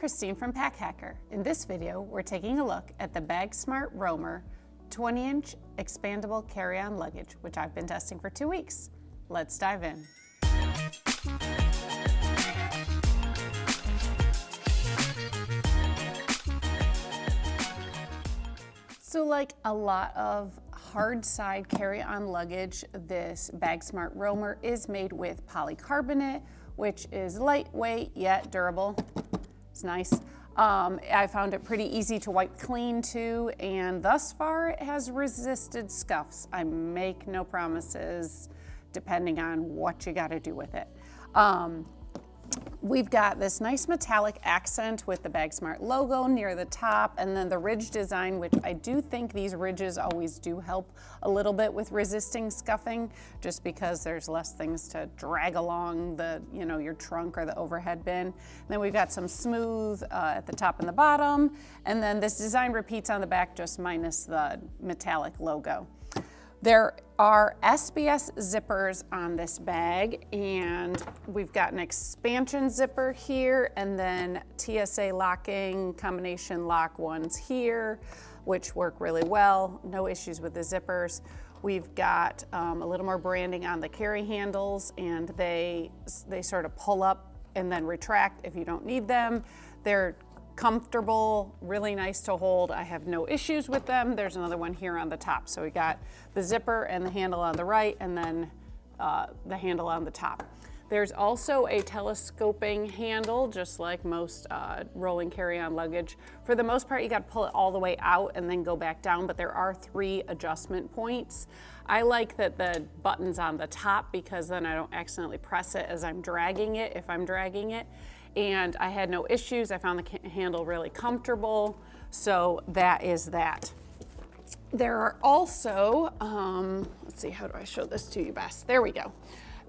Christine from Pack Hacker. In this video, we're taking a look at the BAGSMART Roamer 20-inch expandable carry-on luggage, which I've been testing for 2 weeks. Let's dive in. So like a lot of hard side carry-on luggage, this BAGSMART Roamer is made with polycarbonate, which is lightweight yet durable. It's nice. I found it pretty easy to wipe clean too, and thus far it has resisted scuffs. I make no promises depending on what you got to do with it. We've got this nice metallic accent with the BAGSMART logo near the top, and then the ridge design, which I do think these ridges always do help a little bit with resisting scuffing, just because there's less things to drag along the, your trunk or the overhead bin. And then we've got some smooth at the top and the bottom, and then this design repeats on the back, just minus the metallic logo. There are SBS zippers on this bag, and we've got an expansion zipper here, and then TSA locking combination lock ones here, which work really well. No issues with the zippers. We've got a little more branding on the carry handles, and they sort of pull up and then retract if you don't need them. They're comfortable, really nice to hold. I have no issues with them. There's another one here on the top. So we got the zipper and the handle on the right, and then the handle on the top. There's also a telescoping handle, just like most rolling carry-on luggage. For the most part, you got to pull it all the way out and then go back down, but there are 3 adjustment points. I like that the button's on the top because then I don't accidentally press it as I'm dragging it, if I'm dragging it. And I had no issues. I found the handle really comfortable. So that is that. There are also, let's see, how do I show this to you best? There we go.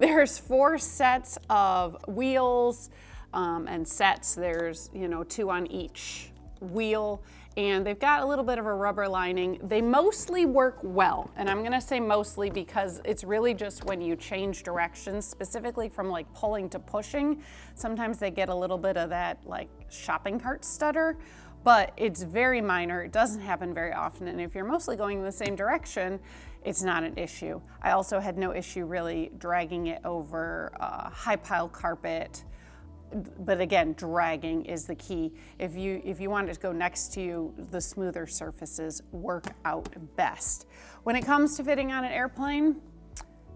There's 4 sets of wheels and sets. There's, 2 on each wheel, and they've got a little bit of a rubber lining. They mostly work well, and I'm gonna say mostly because it's really just when you change directions, specifically from like pulling to pushing, sometimes they get a little bit of that like shopping cart stutter, but it's very minor. It doesn't happen very often, and if you're mostly going in the same direction, it's not an issue. I also had no issue really dragging it over high pile carpet. But again, dragging is the key. If you want it to go next to you, the smoother surfaces work out best. When it comes to fitting on an airplane,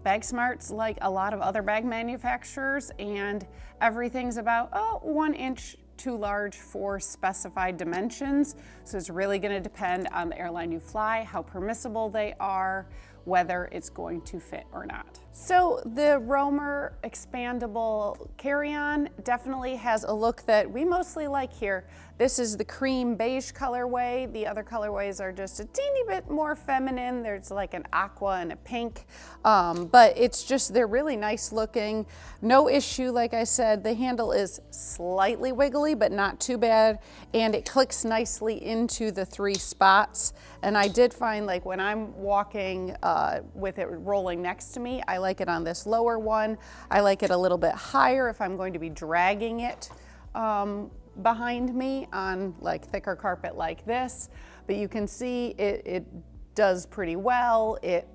BAGSMART's like a lot of other bag manufacturers, and everything's about 1 inch too large for specified dimensions. So it's really going to depend on the airline you fly, how permissible they are, whether it's going to fit or not. So the Roamer Expandable carry-on definitely has a look that we mostly like here. This is the cream beige colorway. The other colorways are just a teeny bit more feminine. There's like an aqua and a pink, but it's just, they're really nice looking. No issue, like I said, the handle is slightly wiggly, but not too bad, and it clicks nicely into the 3 spots. And I did find, like, when I'm walking with it rolling next to me, I like it on this lower one. I like it a little bit higher if I'm going to be dragging it behind me on like thicker carpet like this. But you can see it does pretty well. It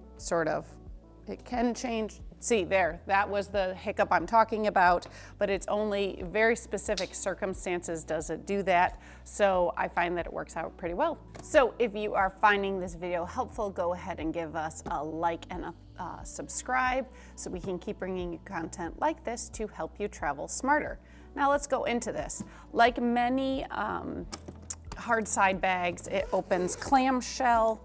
can change. See there, that was the hiccup I'm talking about, but it's only very specific circumstances does it do that. So I find that it works out pretty well. So if you are finding this video helpful, go ahead and give us a like and a subscribe so we can keep bringing you content like this to help you travel smarter. Now let's go into this. Like many hard side bags, it opens clamshell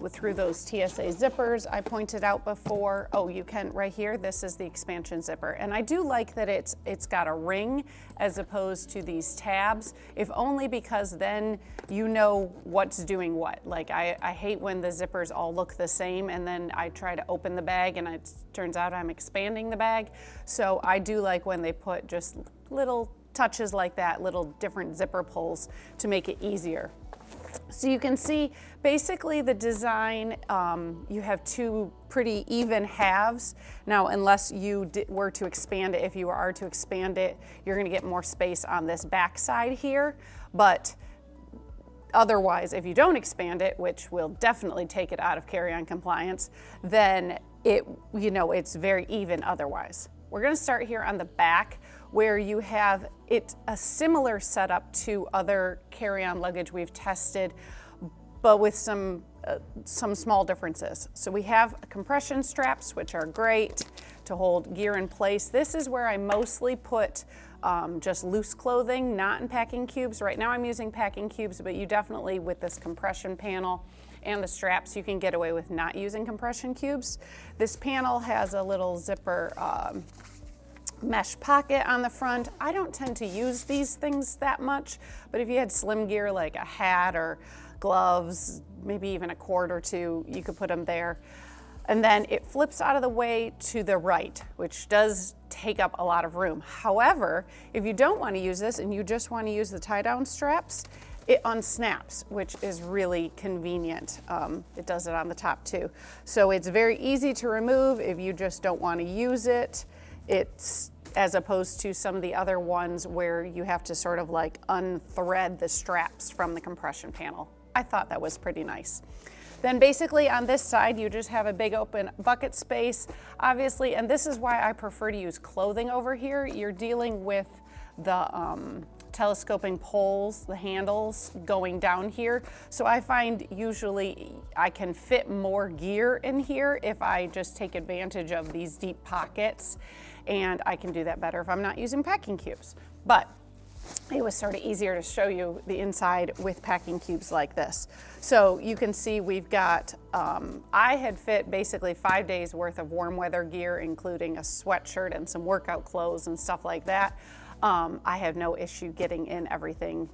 through those TSA zippers I pointed out before. Oh, you can right here, this is the expansion zipper. And I do like that it's got a ring as opposed to these tabs, if only because then you know what's doing what. Like I hate when the zippers all look the same and then I try to open the bag and it turns out I'm expanding the bag. So I do like when they put just little touches like that, little different zipper pulls to make it easier. So you can see basically the design, you have two pretty even halves. Now, unless you were to expand it, if you are to expand it, you're gonna get more space on this back side here. But otherwise, if you don't expand it, which will definitely take it out of carry-on compliance, then it's very even otherwise. We're gonna start here on the back where you have a similar setup to other carry-on luggage we've tested, but with some small differences. So we have compression straps, which are great to hold gear in place. This is where I mostly put just loose clothing, not in packing cubes. Right now I'm using packing cubes, but you definitely, with this compression panel and the straps, you can get away with not using compression cubes. This panel has a little zipper mesh pocket on the front. I don't tend to use these things that much, but if you had slim gear like a hat or gloves, maybe even a cord or two, you could put them there. And then it flips out of the way to the right, which does take up a lot of room. However, if you don't want to use this and you just want to use the tie-down straps, it unsnaps, which is really convenient. It does it on the top too. So it's very easy to remove if you just don't want to use it. It's as opposed to some of the other ones where you have to sort of like unthread the straps from the compression panel. I thought that was pretty nice. Then basically on this side, you just have a big open bucket space, obviously, and this is why I prefer to use clothing over here. You're dealing with the telescoping poles, the handles going down here. So I find usually I can fit more gear in here if I just take advantage of these deep pockets, and I can do that better if I'm not using packing cubes. But it was sort of easier to show you the inside with packing cubes like this. So you can see we've got, I had fit basically 5 days worth of warm weather gear, including a sweatshirt and some workout clothes and stuff like that. I have no issue getting in everything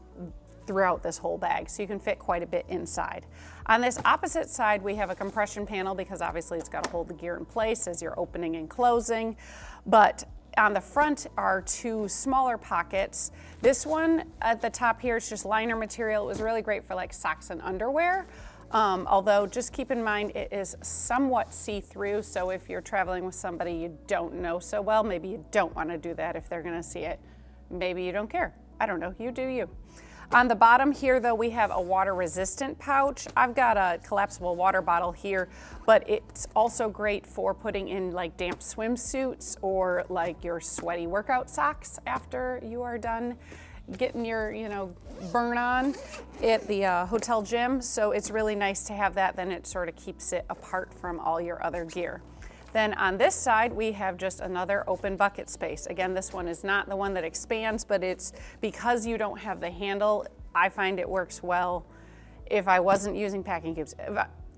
throughout this whole bag, so you can fit quite a bit inside. On this opposite side, we have a compression panel because obviously it's got to hold the gear in place as you're opening and closing. But on the front are two smaller pockets. This one at the top here is just liner material. It was really great for like socks and underwear. Although just keep in mind it is somewhat see-through, so if you're traveling with somebody you don't know so well, maybe you don't want to do that if they're going to see it. Maybe you don't care. I don't know. You do you. On the bottom here, though, we have a water-resistant pouch. I've got a collapsible water bottle here, but it's also great for putting in like damp swimsuits or like your sweaty workout socks after you are done getting your, burn on at the hotel gym. So it's really nice to have that. Then it sort of keeps it apart from all your other gear. Then on this side, we have just another open bucket space. Again, this one is not the one that expands, but it's because you don't have the handle, I find it works well if I wasn't using packing cubes.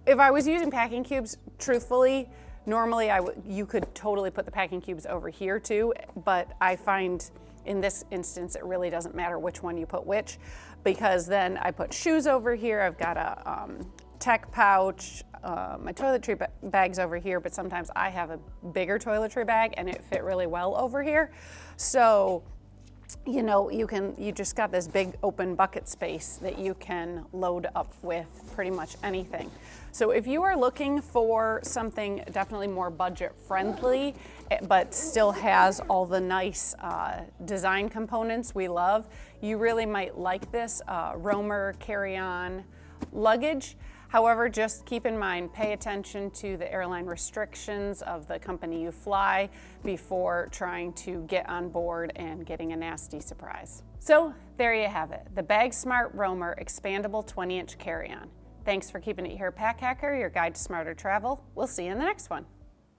If I was using packing cubes, truthfully, normally you could totally put the packing cubes over here too, but I find in this instance, it really doesn't matter which one you put which, because then I put shoes over here. I've got a tech pouch, my toiletry bag's over here, but sometimes I have a bigger toiletry bag and it fit really well over here. So, you just got this big open bucket space that you can load up with pretty much anything. So if you are looking for something definitely more budget friendly, but still has all the nice design components we love, you really might like this Roamer Carry On Luggage. However, just keep in mind, pay attention to the airline restrictions of the company you fly before trying to get on board and getting a nasty surprise. So there you have it, the BAGSMART Roamer Expandable 20-inch carry-on. Thanks for keeping it here, Pack Hacker, your guide to smarter travel. We'll see you in the next one.